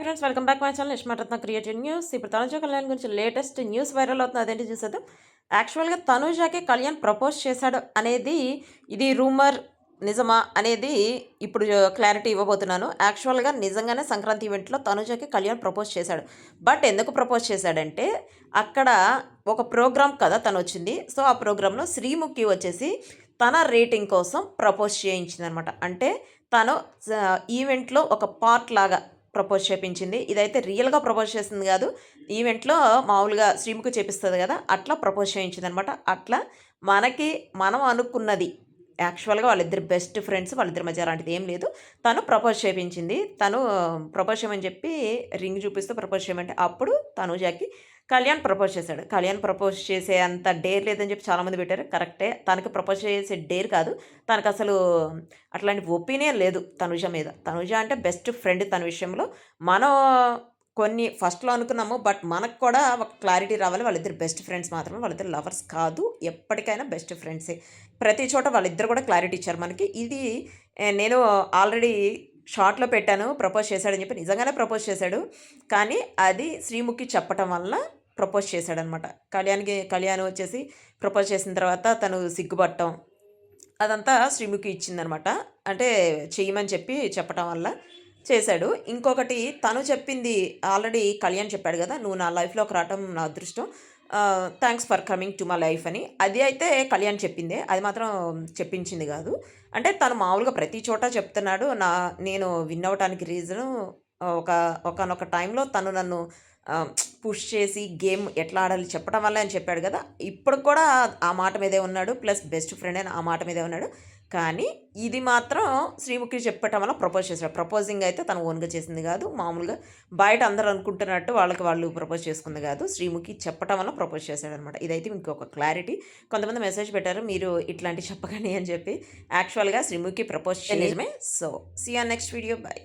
Hi friends, welcome back my channel Yashmaratna creative news. ఇప్పుడు తనుజ కళ్యాణ్ గురించి latest news viral అవుతుంది. అదేంటి చూసేద్దాం. యాక్చువల్గా తనుజాకి కళ్యాణ్ ప్రపోజ్ చేశాడు అనేది ఇది రూమర్ నిజమా అనేది ఇప్పుడు క్లారిటీ ఇవ్వబోతున్నాను. యాక్చువల్గా నిజంగానే సంక్రాంతి ఈవెంట్లో తనుజాకి కళ్యాణ్ ప్రపోజ్ చేశాడు. బట్ ఎందుకు ప్రపోజ్ చేశాడంటే అక్కడ ఒక ప్రోగ్రామ్ కదా తను వచ్చింది. సో ఆ ప్రోగ్రాంలో శ్రీముఖి వచ్చేసి తన రేటింగ్ కోసం ప్రపోజ్ చేయించింది అనమాట. అంటే తను ఈవెంట్లో ఒక పార్ట్ లాగా ప్రపోజ్ చేపించింది. ఇదైతే రియల్‌గా ప్రపోజ్ చేసింది గాదు. ఈవెంట్‌లో మామూలుగా శ్రీముఖి చేపిస్తది గదా! అట్లా ప్రపోజ్ చేయించిందనమాట. అట్లా మనం అనుకున్నది యాక్చువల్‌గా వాళ్ళిద్దరు బెస్ట్ ఫ్రెండ్స్. వాళ్ళిద్దరి మధ్య అలాంటిది ఏం లేదు. తను ప్రపోజ్ చేపించింది. తను ప్రపోజ్ చేయమని చెప్పి రింగ్ చూపిస్తూ ప్రపోజ్ చేయమంటే అప్పుడు తనుజాకి కళ్యాణ్ ప్రపోజ్ చేశాడు. కళ్యాణ్ ప్రపోజ్ చేసే అంత డేర్ లేదని చెప్పి చాలామంది పెట్టారు. కరెక్టే. తనకి ప్రపోజ్ చేసే డేర్ కాదు. తనకసలు అట్లాంటి ఒపీనియన్ లేదు తనుజ మీద. తనుజ అంటే బెస్ట్ ఫ్రెండ్ తన విషయంలో. మనం కొన్ని ఫస్ట్‌లో అనుకున్నాము. బట్ మనకు కూడా ఒక క్లారిటీ రావాలి. వాళ్ళిద్దరు బెస్ట్ ఫ్రెండ్స్ మాత్రమే. వాళ్ళిద్దరు లవర్స్ కాదు. ఎప్పటికైనా బెస్ట్ ఫ్రెండ్సే. ప్రతి చోట వాళ్ళిద్దరు కూడా క్లారిటీ ఇచ్చారు మనకి. ఇది నేను ఆల్రెడీ షార్ట్‌లో పెట్టాను. ప్రపోజ్ చేశాడని చెప్పి. నిజంగానే ప్రపోజ్ చేశాడు. కానీ అది శ్రీముఖి చెప్పటం వల్ల ప్రపోజ్ చేశాడనమాట. కళ్యాణ్ వచ్చేసి ప్రపోజ్ చేసిన తర్వాత తను సిగ్గుపడటం అదంతా శ్రీముఖి ఇచ్చిందనమాట. అంటే చెయ్యమని చెప్పి చెప్పటం వల్ల చేశాడు. ఇంకొకటి తను చెప్పింది ఆల్రెడీ కళ్యాణ్ చెప్పాడు గదా! "నువ్వు నా లైఫ్‌లోకి రావటం నా అదృష్టం. Thanks for coming to my life" అని. అది అయితే కళ్యాణ్ చెప్పిందే. అది మాత్రం చెప్పించింది గాదు. అంటే తను మామూలుగా ప్రతి చోట చెప్తున్నాడు. నేను విన్ అవ్వటానికి రీజను ఒకానొక టైంలో తను నన్ను పుష్ చేసి గేమ్ ఎట్లా ఆడాలి చెప్పడం వల్లే అని చెప్పాడు గదా! ఇప్పటికి కూడా ఆ మాట మీదే ఉన్నాడు. ప్లస్ బెస్ట్ ఫ్రెండ్ అని ఆ మాట మీదే ఉన్నాడు. కానీ ఇది మాత్రం శ్రీముఖి చెప్పటం వల్ల ప్రపోజ్ చేశాడు. ప్రపోజింగ్ అయితే తను ఓన్‌గా చేసింది గాదు. మామూలుగా బయట అందరూ అనుకుంటున్నట్టు వాళ్ళకి వాళ్ళు ప్రపోజ్ చేసుకుంది గాదు. శ్రీముఖి చెప్పటం వల్ల ప్రపోజ్ చేశాడనమాట. ఇదైతే ఇంకొక క్లారిటీ. కొంతమంది మెసేజ్ పెట్టారు. మీరు ఇట్లాంటివి చెప్పకండి అని చెప్పి. యాక్చువల్‌గా శ్రీముఖి ప్రపోజ్ నిజమే. So, see you on next video. By.